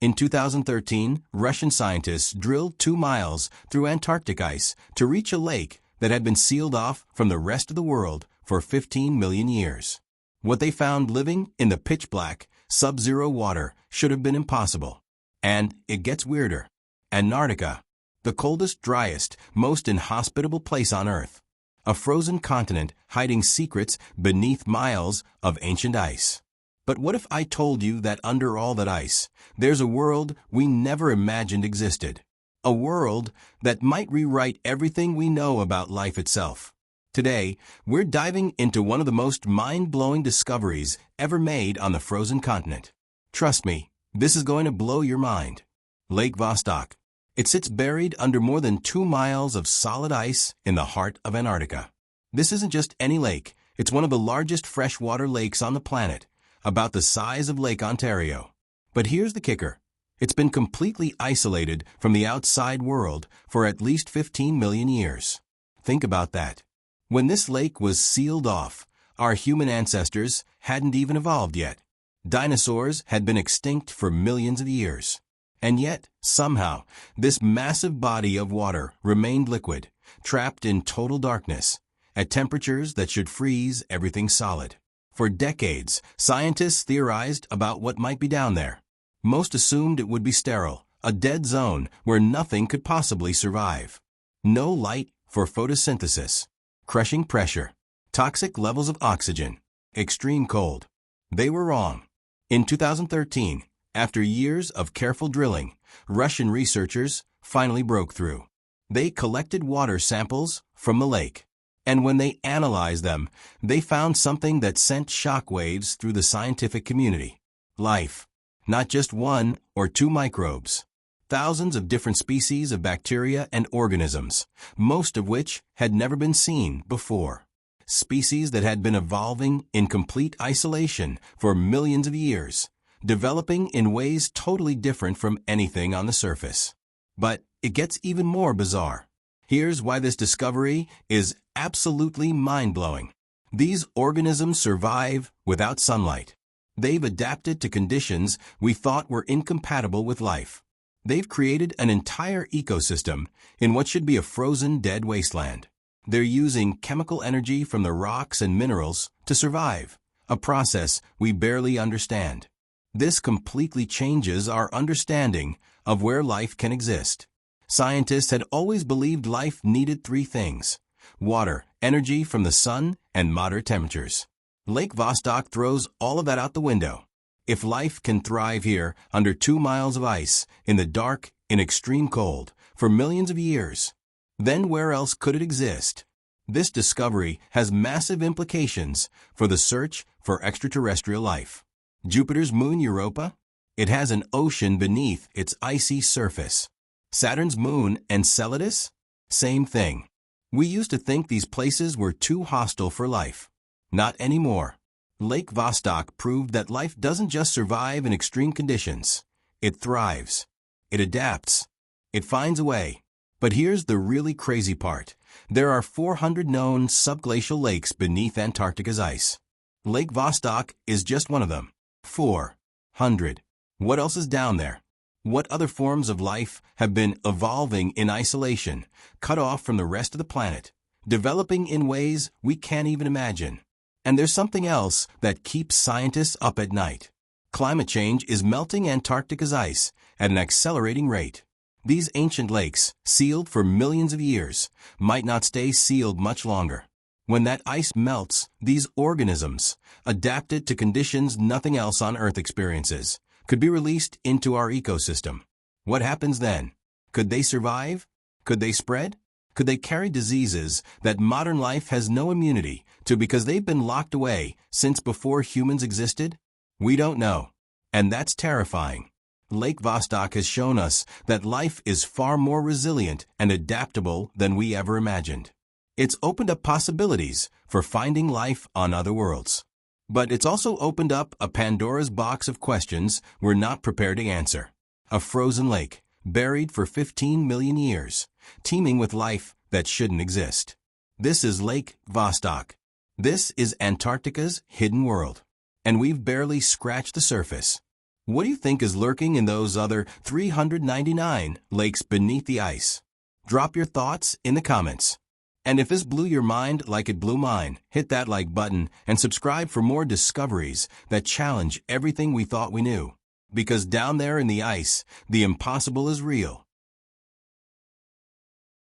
In 2013, Russian scientists drilled 2 miles through Antarctic ice to reach a lake that had been sealed off from the rest of the world for 15 million years. What they found living in the pitch-black, sub-zero water should have been impossible. And it gets weirder. Antarctica, the coldest, driest, most inhospitable place on Earth. A frozen continent hiding secrets beneath miles of ancient ice. But what if I told you that under all that ice, there's a world we never imagined existed? A world that might rewrite everything we know about life itself. Today, we're diving into one of the most mind-blowing discoveries ever made on the frozen continent. Trust me, this is going to blow your mind. Lake Vostok. It sits buried under more than 2 miles of solid ice in the heart of Antarctica. This isn't just any lake, it's one of the largest freshwater lakes on the planet, about the size of Lake Ontario. But here's the kicker. It's been completely isolated from the outside world for at least 15 million years. Think about that. When this lake was sealed off, our human ancestors hadn't even evolved yet. Dinosaurs had been extinct for millions of years. And yet, somehow, this massive body of water remained liquid, trapped in total darkness, at temperatures that should freeze everything solid. For decades, scientists theorized about what might be down there. Most assumed it would be sterile, a dead zone where nothing could possibly survive. No light for photosynthesis, crushing pressure, toxic levels of oxygen, extreme cold. They were wrong. In 2013, after years of careful drilling, Russian researchers finally broke through. They collected water samples from the lake. And when they analyzed them, they found something that sent shockwaves through the scientific community. Life. Not just 1 or 2 microbes. Thousands of different species of bacteria and organisms, most of which had never been seen before. Species that had been evolving in complete isolation for millions of years, developing in ways totally different from anything on the surface. But it gets even more bizarre. Here's why this discovery is absolutely mind-blowing. These organisms survive without sunlight. They've adapted to conditions we thought were incompatible with life. They've created an entire ecosystem in what should be a frozen, dead wasteland. They're using chemical energy from the rocks and minerals to survive, a process we barely understand. This completely changes our understanding of where life can exist. Scientists had always believed life needed 3 things: water, energy from the sun, and moderate temperatures. Lake Vostok throws all of that out the window. If life can thrive here under 2 miles of ice, in the dark, in extreme cold, for millions of years, then where else could it exist? This discovery has massive implications for the search for extraterrestrial life. Jupiter's moon Europa? It has an ocean beneath its icy surface. Saturn's moon Enceladus? Same thing. We used to think these places were too hostile for life. Not anymore. Lake Vostok proved that life doesn't just survive in extreme conditions. It thrives. It adapts. It finds a way. But here's the really crazy part. There are 400 known subglacial lakes beneath Antarctica's ice. Lake Vostok is just one of them. 400. What else is down there? What other forms of life have been evolving in isolation, cut off from the rest of the planet, developing in ways we can't even imagine? And there's something else that keeps scientists up at night. Climate change is melting Antarctica's ice at an accelerating rate. These ancient lakes, sealed for millions of years, might not stay sealed much longer. When that ice melts, these organisms, adapted to conditions nothing else on Earth experiences, could be released into our ecosystem. What happens then? Could they survive? Could they spread? Could they carry diseases that modern life has no immunity to because they've been locked away since before humans existed? We don't know. And that's terrifying. Lake Vostok has shown us that life is far more resilient and adaptable than we ever imagined. It's opened up possibilities for finding life on other worlds. But it's also opened up a Pandora's box of questions we're not prepared to answer. A frozen lake, buried for 15 million years, teeming with life that shouldn't exist. This is Lake Vostok. This is Antarctica's hidden world. And we've barely scratched the surface. What do you think is lurking in those other 399 lakes beneath the ice? Drop your thoughts in the comments. And if this blew your mind like it blew mine, hit that like button and subscribe for more discoveries that challenge everything we thought we knew. Because down there in the ice, the impossible is real.